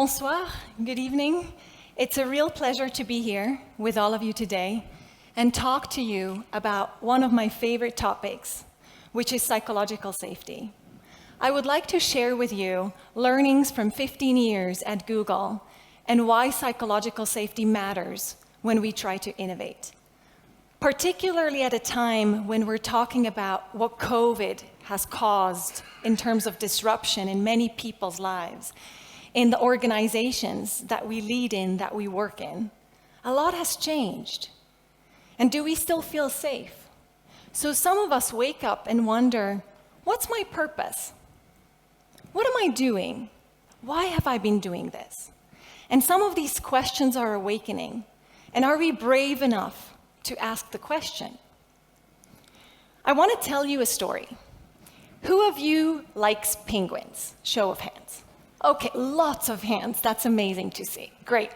Bonsoir, good evening. It's a real pleasure to be here with all of you today and talk to you about one of my favorite topics, which is psychological safety. I would like to share with you learnings from 15 years at Google and why psychological safety matters when we try to innovate. Particularly at a time when we're talking about what COVID has caused in terms of disruption in many people's lives, in the organizations that we lead in, that we work in. A lot has changed. And do we still feel safe? So some of us wake up and wonder, what's my purpose? What am I doing? Why have I been doing this? And some of these questions are awakening. And are we brave enough to ask the question? I want to tell you a story. Who of you likes penguins? Show of hands. Okay, lots of hands. That's amazing to see. Great.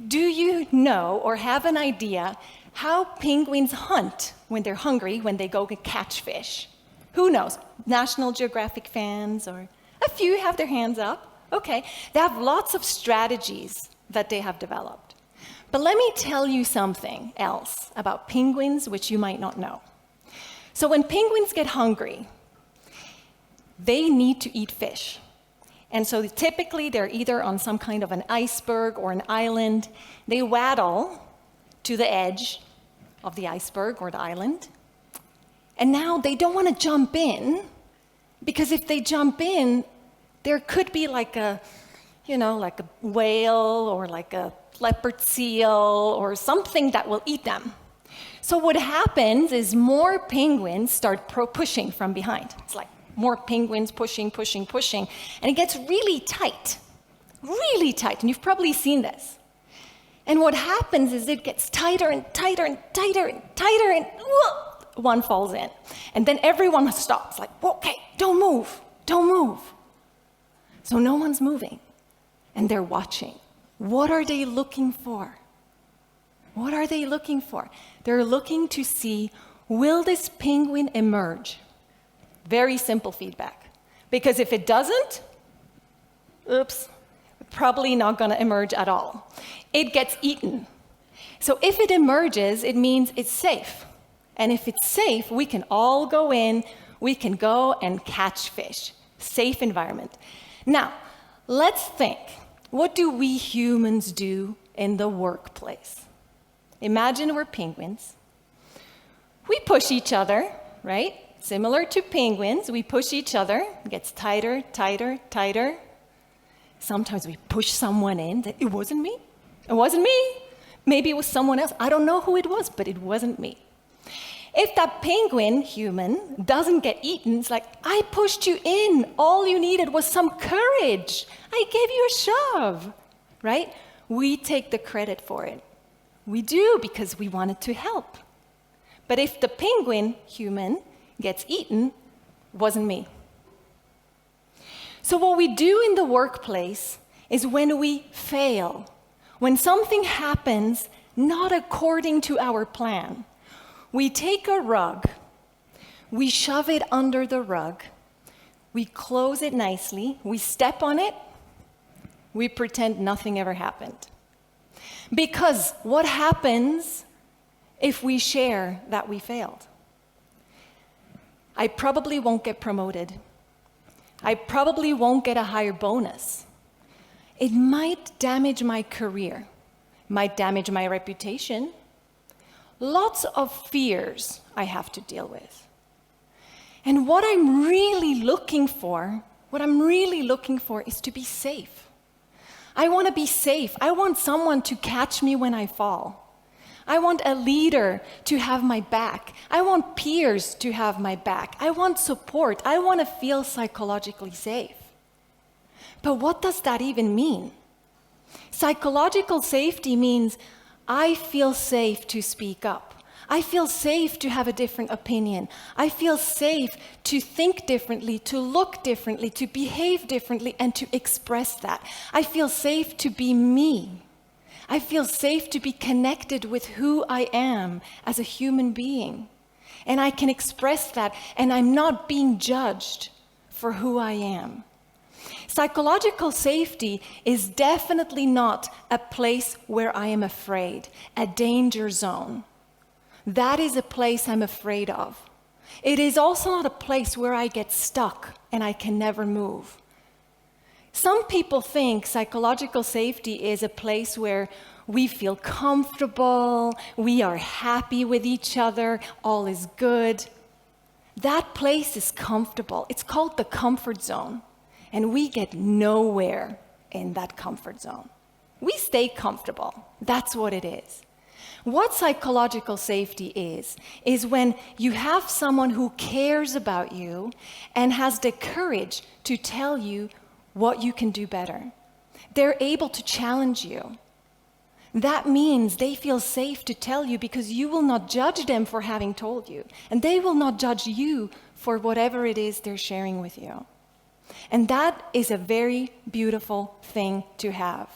Do you know or have an idea how penguins hunt when they're hungry, when they go catch fish? Who knows? National Geographic fans, or a few have their hands up. Okay, they have lots of strategies that they have developed. But let me tell you something else about penguins which you might not know. So when penguins get hungry, they need to eat fish. And so typically they're either on some kind of an iceberg or an island. They waddle to the edge of the iceberg or the island. And now they don't want to jump in, because if they jump in, there could be like a whale or like a leopard seal or something that will eat them. So what happens is more penguins start pushing from behind. It's like more penguins pushing, and it gets really tight, and you've probably seen this. And what happens is it gets tighter and tighter and tighter and tighter, and one falls in. And then everyone stops, like, okay, don't move. So no one's moving, and they're watching. What are they looking for? They're looking to see, will this penguin emerge? Very simple feedback. Because if it doesn't, probably not going to emerge at all. It gets eaten. So if it emerges, it means it's safe. And if it's safe, we can all go in, we can go and catch fish. Safe environment. Now, let's think, what do we humans do in the workplace? Imagine we're penguins. We push each other, right? Similar to penguins, we push each other. It gets tighter. Sometimes we push someone in. It wasn't me. Maybe it was someone else. I don't know who it was, but it wasn't me. If that penguin, human, doesn't get eaten, it's like, I pushed you in. All you needed was some courage. I gave you a shove, right? We take the credit for it. We do, because we wanted to help. But if the penguin, human, gets eaten, wasn't me. So what we do in the workplace is when we fail, when something happens not according to our plan, we take a rug, we shove it under the rug, we close it nicely, we step on it, we pretend nothing ever happened. Because what happens if we share that we failed? I probably won't get promoted. I probably won't get a higher bonus. It might damage my career, might damage my reputation. Lots of fears I have to deal with. And what I'm really looking for is to be safe. I want to be safe. I want someone to catch me when I fall. I want a leader to have my back. I want peers to have my back. I want support. I want to feel psychologically safe. But what does that even mean? Psychological safety means I feel safe to speak up. I feel safe to have a different opinion. I feel safe to think differently, to look differently, to behave differently, and to express that. I feel safe to be me. I feel safe to be connected with who I am as a human being. And I can express that, and I'm not being judged for who I am. Psychological safety is definitely not a place where I am afraid, a danger zone. That is a place I'm afraid of. It is also not a place where I get stuck and I can never move. Some people think psychological safety is a place where we feel comfortable, we are happy with each other, all is good. That place is comfortable. It's called the comfort zone. And we get nowhere in that comfort zone. We stay comfortable. That's what it is. What psychological safety is when you have someone who cares about you and has the courage to tell you what you can do better. They're able to challenge you. That means they feel safe to tell you because you will not judge them for having told you, and they will not judge you for whatever it is they're sharing with you. And that is a very beautiful thing to have.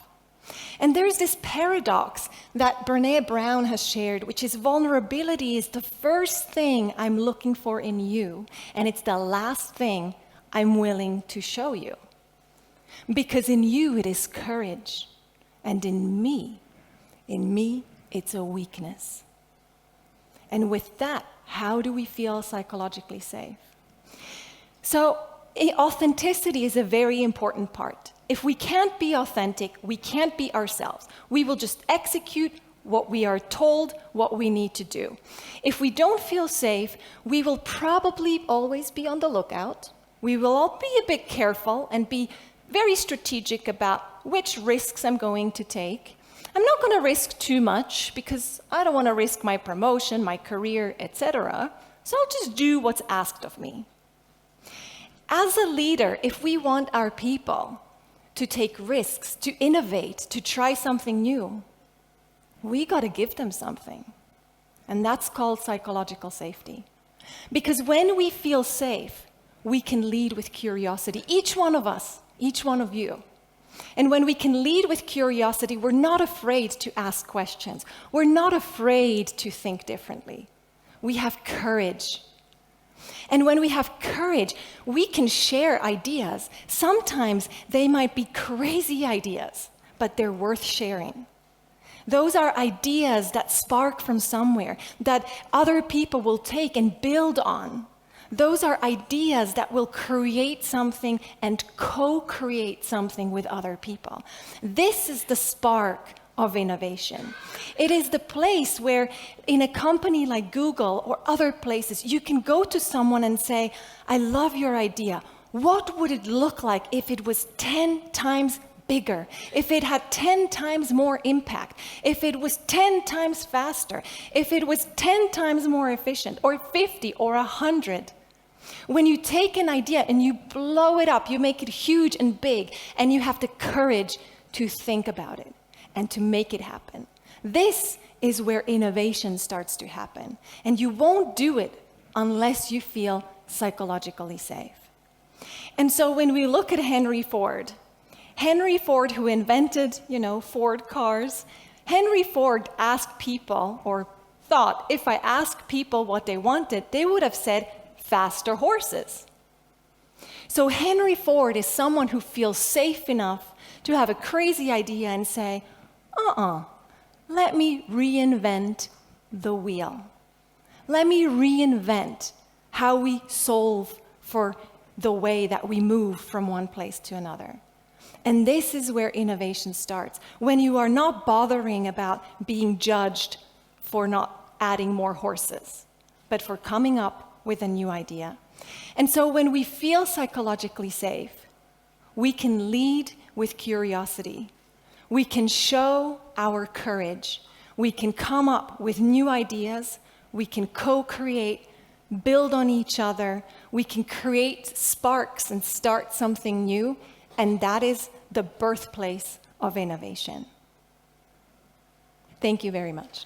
And there's this paradox that Brené Brown has shared, which is vulnerability is the first thing I'm looking for in you, and it's the last thing I'm willing to show you. Because in you it is courage, and in me, it's a weakness. And with that, how do we feel psychologically safe? So, authenticity is a very important part. If we can't be authentic, we can't be ourselves. We will just execute what we are told, what we need to do. If we don't feel safe, we will probably always be on the lookout. We will all be a bit careful and be very strategic about which risks I'm going to take. I'm not going to risk too much because I don't want to risk my promotion, my career, etc. So I'll just do what's asked of me. As a leader, if we want our people to take risks, to innovate, to try something new, we got to give them something. And that's called psychological safety. Because when we feel safe, we can lead with curiosity. Each one of us, each one of you. And when we can lead with curiosity, we're not afraid to ask questions. We're not afraid to think differently. We have courage. And when we have courage, we can share ideas. Sometimes they might be crazy ideas, but they're worth sharing. Those are ideas that spark from somewhere, that other people will take and build on. Those are ideas that will create something and co-create something with other people. This is the spark of innovation. It is the place where in a company like Google or other places, you can go to someone and say, I love your idea. What would it look like if it was 10 times bigger, if it had 10 times more impact, if it was 10 times faster, if it was 10 times more efficient, or 50 or 100? When you take an idea and you blow it up, you make it huge and big, and you have the courage to think about it and to make it happen. This is where innovation starts to happen. And you won't do it unless you feel psychologically safe. And so when we look at Henry Ford, who invented, Ford cars, Henry Ford asked people, or thought, if I asked people what they wanted, they would have said faster horses. So Henry Ford is someone who feels safe enough to have a crazy idea and say, let me reinvent the wheel. Let me reinvent how we solve for the way that we move from one place to another. And this is where innovation starts. When you are not bothering about being judged for not adding more horses, but for coming up with a new idea. And so when we feel psychologically safe, we can lead with curiosity. We can show our courage. We can come up with new ideas. We can co-create, build on each other. We can create sparks and start something new. And that is the birthplace of innovation. Thank you very much.